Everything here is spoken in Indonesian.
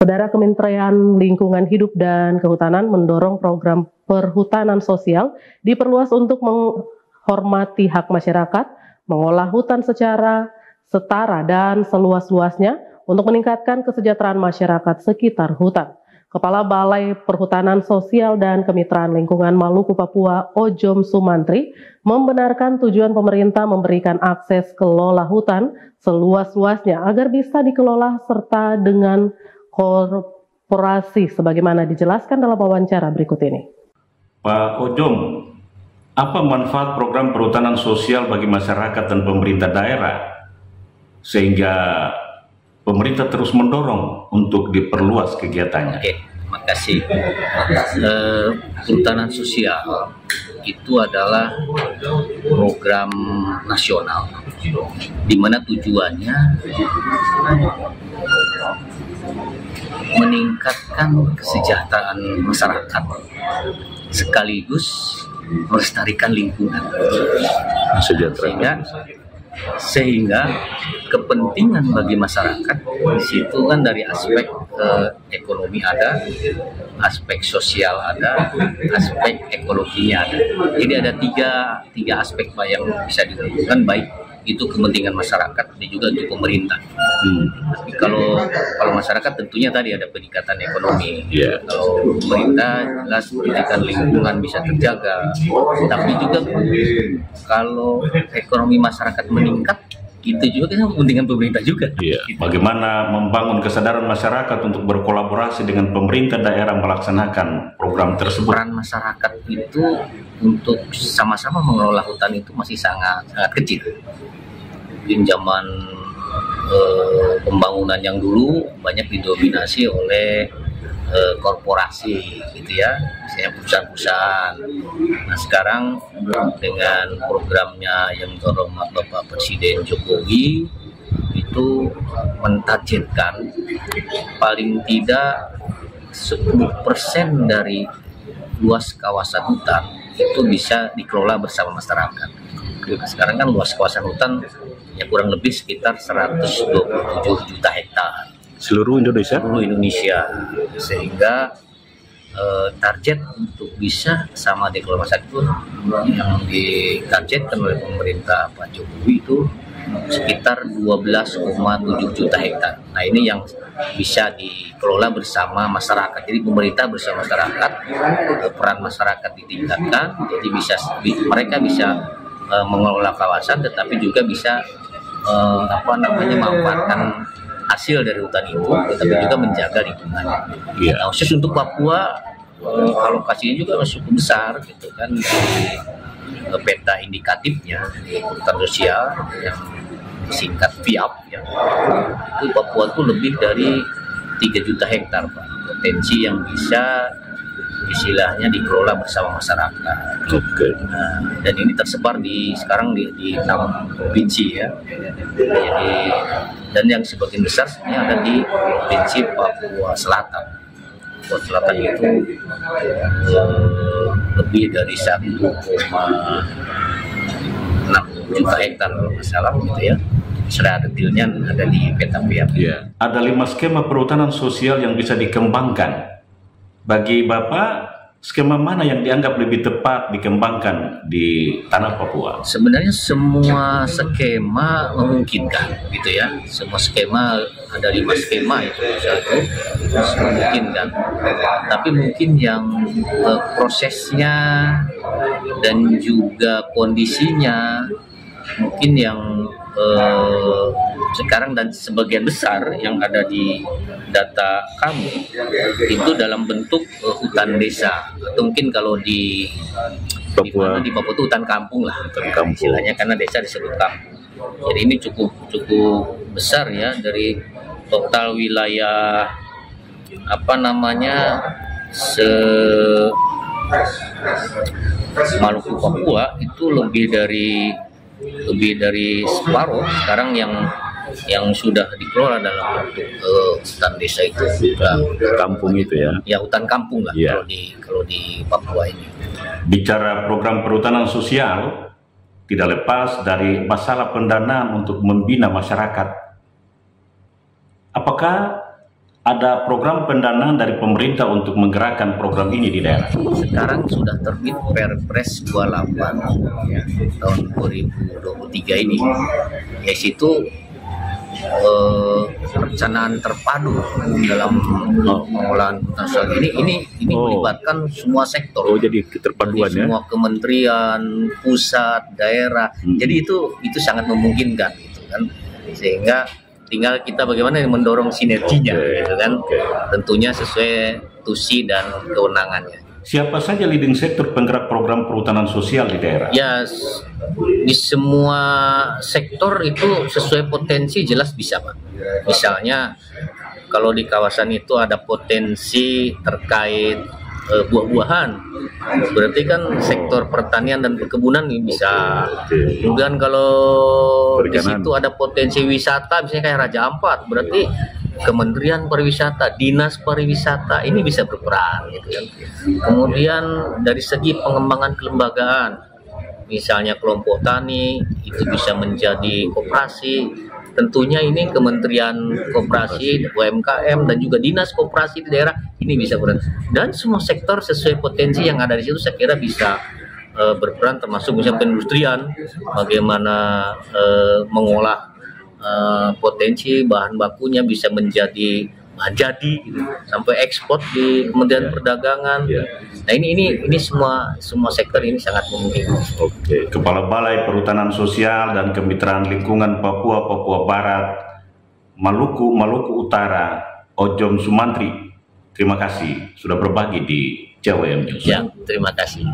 Saudara, Kementerian Lingkungan Hidup dan Kehutanan mendorong program perhutanan sosial diperluas untuk menghormati hak masyarakat, mengolah hutan secara setara dan seluas-luasnya untuk meningkatkan kesejahteraan masyarakat sekitar hutan. Kepala Balai Perhutanan Sosial dan Kemitraan Lingkungan Maluku Papua, Ojom Sumantri, membenarkan tujuan pemerintah memberikan akses kelola hutan seluas-luasnya agar bisa dikelola serta dengan korporasi sebagaimana dijelaskan dalam wawancara berikut ini. Pak Ojom, apa manfaat program perhutanan sosial bagi masyarakat dan pemerintah daerah sehingga pemerintah terus mendorong untuk diperluas kegiatannya? Oke, terima kasih. Perhutanan sosial itu adalah program nasional di mana tujuannya meningkatkan kesejahteraan masyarakat sekaligus melestarikan lingkungan. Sehingga kepentingan bagi masyarakat di situ kan dari aspek ekonomi ada, aspek sosial ada, aspek ekologinya ada. Jadi ada tiga aspek Pak yang bisa dilakukan, baik itu kepentingan masyarakat dan juga untuk pemerintah. Tapi kalau masyarakat tentunya tadi ada peningkatan ekonomi. Kalau pemerintah jelas pendidikan lingkungan bisa terjaga. Tapi juga kalau ekonomi masyarakat meningkat, itu juga kan kepentingan pemerintah juga. Bagaimana membangun kesadaran masyarakat untuk berkolaborasi dengan pemerintah daerah melaksanakan program tersebut? Peran masyarakat itu untuk sama-sama mengelola hutan itu masih sangat kecil. Mungkin zaman pembangunan yang dulu banyak didominasi oleh korporasi gitu ya, misalnya perusahaan-perusahaan. Nah sekarang dengan programnya yang didorong Bapak Presiden Jokowi itu mentargetkan paling tidak 10% dari luas kawasan hutan itu bisa dikelola bersama masyarakat. Sekarang kan luas kawasan hutan ya kurang lebih sekitar 127 juta hektar. Seluruh Indonesia? Seluruh Indonesia. Sehingga target untuk bisa sama dikelola masyarakat itu yang ditargetkan oleh pemerintah Pak Jokowi itu sekitar 12,7 juta hektar. Nah ini yang bisa dikelola bersama masyarakat. Jadi pemerintah bersama masyarakat, peran masyarakat ditingkatkan. Jadi mereka bisa mengelola kawasan, tetapi juga bisa memanfaatkan hasil dari hutan itu, tetapi juga menjaga lingkungannya. Nah, khusus untuk Papua, alokasinya juga masih cukup besar, gitu kan, di peta indikatifnya di hutan sosial yang singkat VIAP, ya. Itu Papua itu lebih dari 3 juta hektar, Pak, potensi yang bisa istilahnya dikelola bersama masyarakat. Nah, dan ini tersebar sekarang di 6 provinsi ya. Jadi dan yang sebagian besar sebenarnya ada di provinsi Papua Selatan. Papua Selatan itu lebih dari 1,6 juta hektar kalau nggak salah gitu ya. Secara detailnya ada di peta PIAP. Ada 5 skema perhutanan sosial yang bisa dikembangkan. Bagi Bapak, skema mana yang dianggap lebih tepat dikembangkan di tanah Papua? Sebenarnya semua skema memungkinkan, gitu ya. Semua skema, ada 5 skema itu memungkinkan. Tapi mungkin yang prosesnya dan juga kondisinya mungkin yang sekarang dan sebagian besar yang ada di data kami itu dalam bentuk hutan desa, atau mungkin kalau di Papua itu hutan kampung lah, istilahnya, karena desa disebut kampung. Jadi ini cukup besar ya, dari total wilayah Maluku Papua itu lebih dari separuh sekarang yang sudah dikelola dalam bentuk hutan desa itu, hutan kampung itu ya. Ya hutan kampung lah kalau di Papua ini. Bicara program perhutanan sosial tidak lepas dari masalah pendanaan untuk membina masyarakat. Apakah ada program pendanaan dari pemerintah untuk menggerakkan program ini di daerah? Sekarang sudah terbit Perpres 28 ya, tahun 2023 ini. Ya situ perencanaan terpadu dalam pengolahan hutan sosial ini melibatkan semua sektor. Oh, jadi keterpaduan ya. Semua kementerian, pusat, daerah. Jadi itu sangat memungkinkan gitu kan. Sehingga tinggal kita bagaimana mendorong sinerginya gitu kan. Tentunya sesuai tusi dan kewenangannya. Siapa saja leading sektor penggerak program perhutanan sosial di daerah? Ya, di semua sektor itu sesuai potensi jelas bisa, Pak. Misalnya kalau di kawasan itu ada potensi terkait buah-buahan, berarti kan sektor pertanian dan perkebunan ini bisa. Kemudian kalau di situ ada potensi wisata, misalnya kayak Raja Ampat, berarti Kementerian Pariwisata, Dinas Pariwisata ini bisa berperan gitu kan. Kemudian dari segi pengembangan kelembagaan, misalnya kelompok tani itu bisa menjadi koperasi. Tentunya ini Kementerian Koperasi, UMKM dan juga Dinas Koperasi di daerah ini bisa berperan. Dan semua sektor sesuai potensi yang ada di situ saya kira bisa berperan, termasuk misalnya perindustrian, bagaimana mengolah potensi bahan bakunya bisa menjadi bahan jadi gitu, sampai ekspor di Kementerian Perdagangan. Nah ini semua sektor ini sangat memungkinkan. Oke. Kepala Balai Perhutanan Sosial dan Kemitraan Lingkungan Papua Barat, Maluku Utara, Ojom Sumantri, terima kasih sudah berbagi di JWM News. Ya, terima kasih.